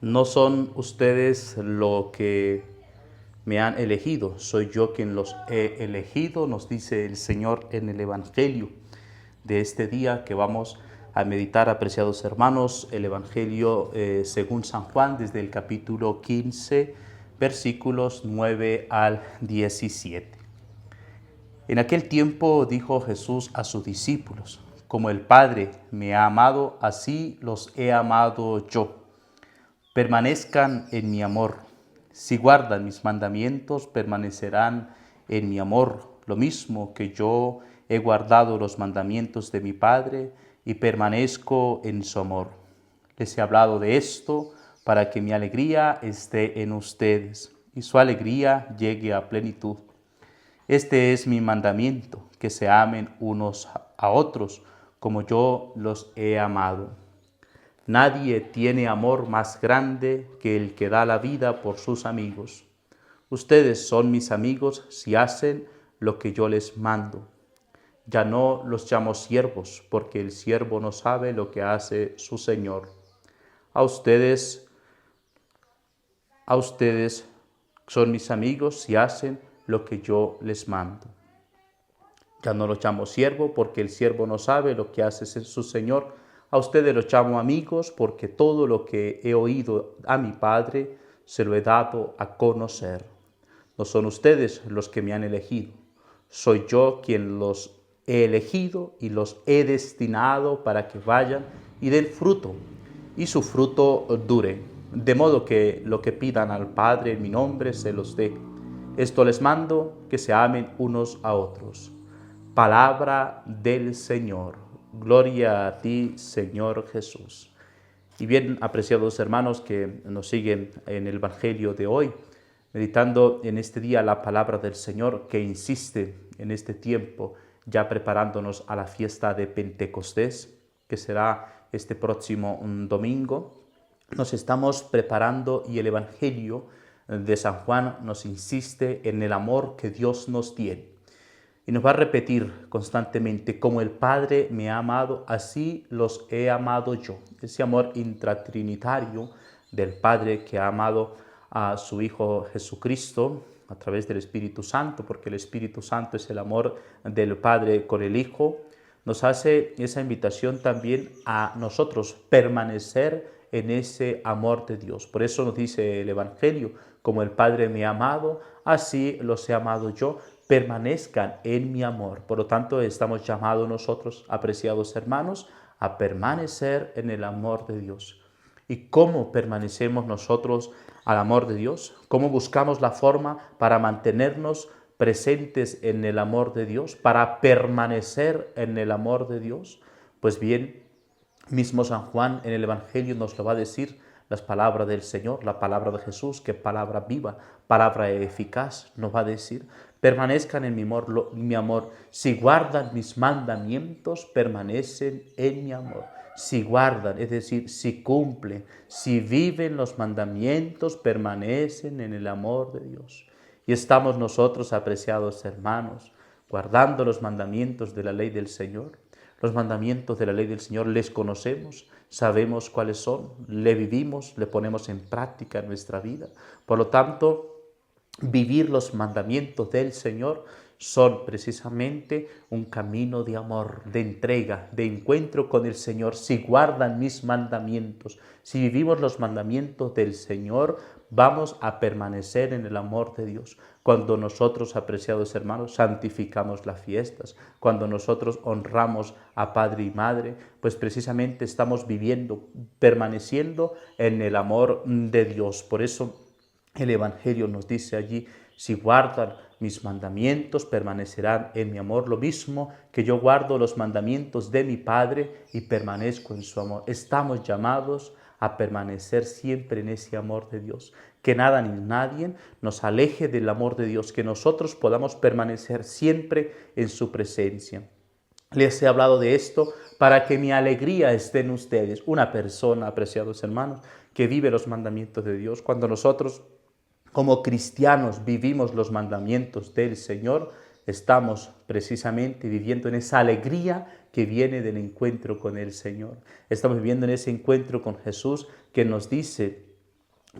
No son ustedes lo que me han elegido, soy yo quien los he elegido, nos dice el Señor en el Evangelio de este día que vamos a meditar, apreciados hermanos, el Evangelio según San Juan, desde el capítulo 15, versículos 9 al 17. En aquel tiempo dijo Jesús a sus discípulos: como el Padre me ha amado, así los he amado yo. Permanezcan en mi amor. Si guardan mis mandamientos, permanecerán en mi amor, lo mismo que yo he guardado los mandamientos de mi Padre y permanezco en su amor. Les he hablado de esto para que mi alegría esté en ustedes y su alegría llegue a plenitud. Este es mi mandamiento, que se amen unos a otros como yo los he amado. Nadie tiene amor más grande que el que da la vida por sus amigos. Ustedes son mis amigos si hacen lo que yo les mando. Ya no los llamo siervos, porque el siervo no sabe lo que hace su Señor. A ustedes son mis amigos si hacen lo que yo les mando. Ya no los llamo siervo, porque el siervo no sabe lo que hace su Señor. A ustedes los llamo amigos, porque todo lo que he oído a mi Padre se lo he dado a conocer. No son ustedes los que me han elegido, soy yo quien los he elegido y los he destinado para que vayan y den fruto, y su fruto dure, de modo que lo que pidan al Padre en mi nombre se los dé. Esto les mando, que se amen unos a otros. Palabra del Señor. Gloria a ti, Señor Jesús. Y bien, apreciados hermanos que nos siguen en el Evangelio de hoy, meditando en este día la palabra del Señor que insiste en este tiempo, ya preparándonos a la fiesta de Pentecostés, que será este próximo domingo. Nos estamos preparando y el Evangelio de San Juan nos insiste en el amor que Dios nos tiene. Y nos va a repetir constantemente: como el Padre me ha amado, así los he amado yo. Ese amor intratrinitario del Padre que ha amado a su Hijo Jesucristo a través del Espíritu Santo, porque el Espíritu Santo es el amor del Padre con el Hijo, nos hace esa invitación también a nosotros permanecer en ese amor de Dios. Por eso nos dice el Evangelio: como el Padre me ha amado, así los he amado yo, permanezcan en mi amor. Por lo tanto, estamos llamados nosotros, apreciados hermanos, a permanecer en el amor de Dios. ¿Y cómo permanecemos nosotros al amor de Dios? ¿Cómo buscamos la forma para mantenernos presentes en el amor de Dios, para permanecer en el amor de Dios? Pues bien, mismo San Juan en el Evangelio nos lo va a decir, las palabras del Señor, la palabra de Jesús, que palabra viva, palabra eficaz, nos va a decir: permanezcan en mi amor, si guardan mis mandamientos, permanecen en mi amor. Si guardan, es decir, si cumplen, si viven los mandamientos, permanecen en el amor de Dios. Y estamos nosotros, apreciados hermanos, guardando los mandamientos de la ley del Señor. Los mandamientos de la ley del Señor les conocemos, sabemos cuáles son, le vivimos, le ponemos en práctica en nuestra vida. Por lo tanto, vivir los mandamientos del Señor son precisamente un camino de amor, de entrega, de encuentro con el Señor. Si guardan mis mandamientos, si vivimos los mandamientos del Señor, vamos a permanecer en el amor de Dios. Cuando nosotros, apreciados hermanos, santificamos las fiestas, cuando nosotros honramos a Padre y Madre, pues precisamente estamos viviendo, permaneciendo en el amor de Dios. Por eso el Evangelio nos dice allí: si guardan mis mandamientos, permanecerán en mi amor, lo mismo que yo guardo los mandamientos de mi Padre y permanezco en su amor. Estamos llamados a permanecer siempre en ese amor de Dios. Que nada ni nadie nos aleje del amor de Dios, que nosotros podamos permanecer siempre en su presencia. Les he hablado de esto para que mi alegría esté en ustedes. Una persona, apreciados hermanos, que vive los mandamientos de Dios, cuando nosotros como cristianos vivimos los mandamientos del Señor, estamos precisamente viviendo en esa alegría que viene del encuentro con el Señor. Estamos viviendo en ese encuentro con Jesús, que nos dice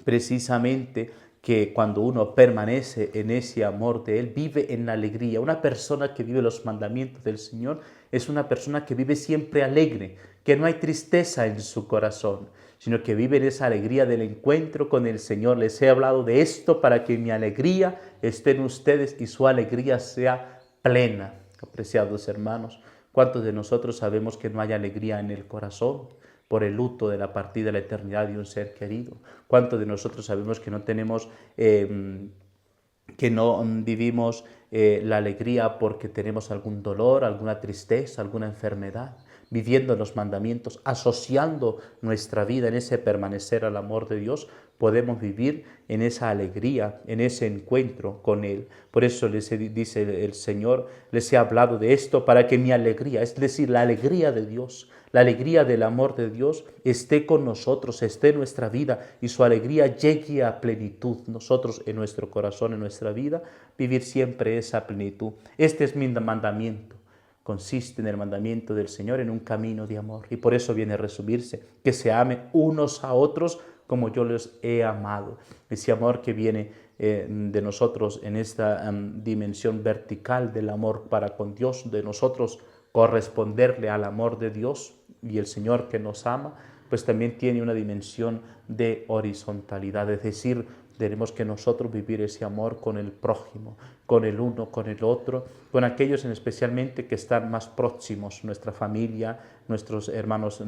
precisamente que cuando uno permanece en ese amor de Él, vive en la alegría. Una persona que vive los mandamientos del Señor es una persona que vive siempre alegre, que no hay tristeza en su corazón, sino que vive en esa alegría del encuentro con el Señor. Les he hablado de esto para que mi alegría esté en ustedes y su alegría sea plena. Apreciados hermanos, ¿cuántos de nosotros sabemos que no hay alegría en el corazón por el luto de la partida de la eternidad de un ser querido? ¿Cuántos de nosotros sabemos que no tenemos, que no vivimos la alegría porque tenemos algún dolor, alguna tristeza, alguna enfermedad? Viviendo los mandamientos, asociando nuestra vida en ese permanecer al amor de Dios, podemos vivir en esa alegría, en ese encuentro con Él. Por eso les dice el Señor, les he hablado de esto para que mi alegría, es decir, la alegría de Dios, la alegría del amor de Dios esté con nosotros, esté en nuestra vida y su alegría llegue a plenitud. Nosotros en nuestro corazón, en nuestra vida, vivir siempre esa plenitud. Este es mi mandamiento. Consiste en el mandamiento del Señor en un camino de amor. Y por eso viene a resumirse, que se amen unos a otros como yo les he amado. Ese amor que viene de nosotros en esta dimensión vertical del amor para con Dios, de nosotros corresponderle al amor de Dios y el Señor que nos ama, pues también tiene una dimensión de horizontalidad, es decir, tenemos que nosotros vivir ese amor con el prójimo, con el uno, con el otro, con aquellos especialmente que están más próximos, nuestra familia, nuestros hermanos,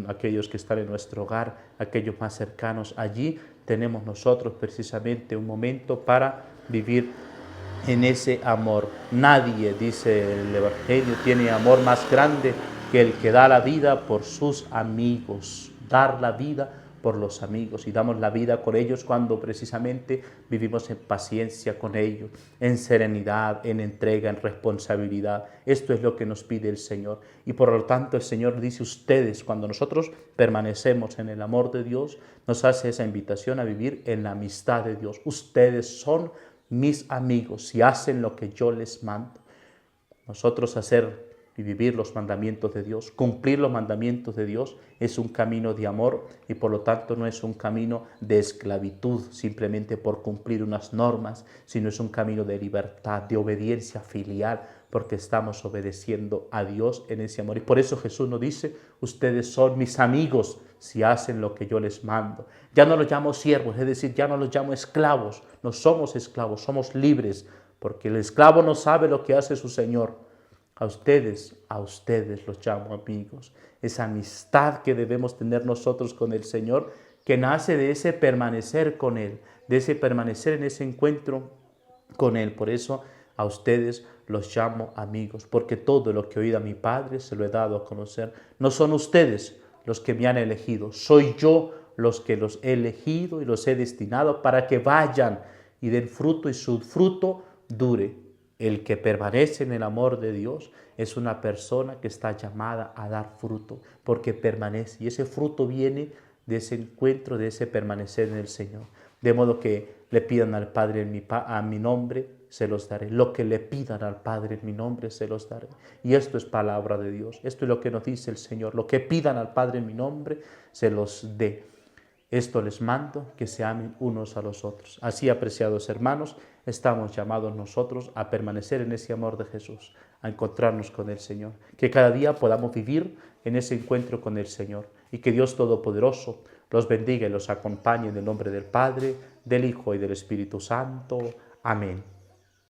aquellos que están en nuestro hogar, aquellos más cercanos. Allí tenemos nosotros precisamente un momento para vivir en ese amor. Nadie, dice el Evangelio, tiene amor más grande que el que da la vida por sus amigos. Dar la vida por los amigos, y damos la vida con ellos cuando precisamente vivimos en paciencia con ellos, en serenidad, en entrega, en responsabilidad. Esto es lo que nos pide el Señor, y por lo tanto el Señor dice: ustedes, cuando nosotros permanecemos en el amor de Dios, nos hace esa invitación a vivir en la amistad de Dios. Ustedes son mis amigos si hacen lo que yo les mando. Nosotros hacer y vivir los mandamientos de Dios, cumplir los mandamientos de Dios, es un camino de amor y por lo tanto no es un camino de esclavitud simplemente por cumplir unas normas, sino es un camino de libertad, de obediencia filial, porque estamos obedeciendo a Dios en ese amor. Y por eso Jesús nos dice: ustedes son mis amigos si hacen lo que yo les mando. Ya no los llamo siervos, es decir, ya no los llamo esclavos, no somos esclavos, somos libres, porque el esclavo no sabe lo que hace su Señor. A ustedes los llamo amigos. Esa amistad que debemos tener nosotros con el Señor, que nace de ese permanecer con Él, de ese permanecer en ese encuentro con Él. Por eso a ustedes los llamo amigos, porque todo lo que he oído a mi Padre se lo he dado a conocer. No son ustedes los que me han elegido, soy yo los que los he elegido y los he destinado para que vayan y den fruto y su fruto dure. El que permanece en el amor de Dios es una persona que está llamada a dar fruto, porque permanece. Y ese fruto viene de ese encuentro, de ese permanecer en el Señor. De modo que le pidan al Padre a mi nombre, se los daré. Lo que le pidan al Padre en mi nombre, se los daré. Y esto es palabra de Dios. Esto es lo que nos dice el Señor. Lo que pidan al Padre en mi nombre, se los dé. Esto les mando, que se amen unos a los otros. Así, apreciados hermanos, estamos llamados nosotros a permanecer en ese amor de Jesús, a encontrarnos con el Señor. Que cada día podamos vivir en ese encuentro con el Señor y que Dios Todopoderoso los bendiga y los acompañe en el nombre del Padre, del Hijo y del Espíritu Santo. Amén.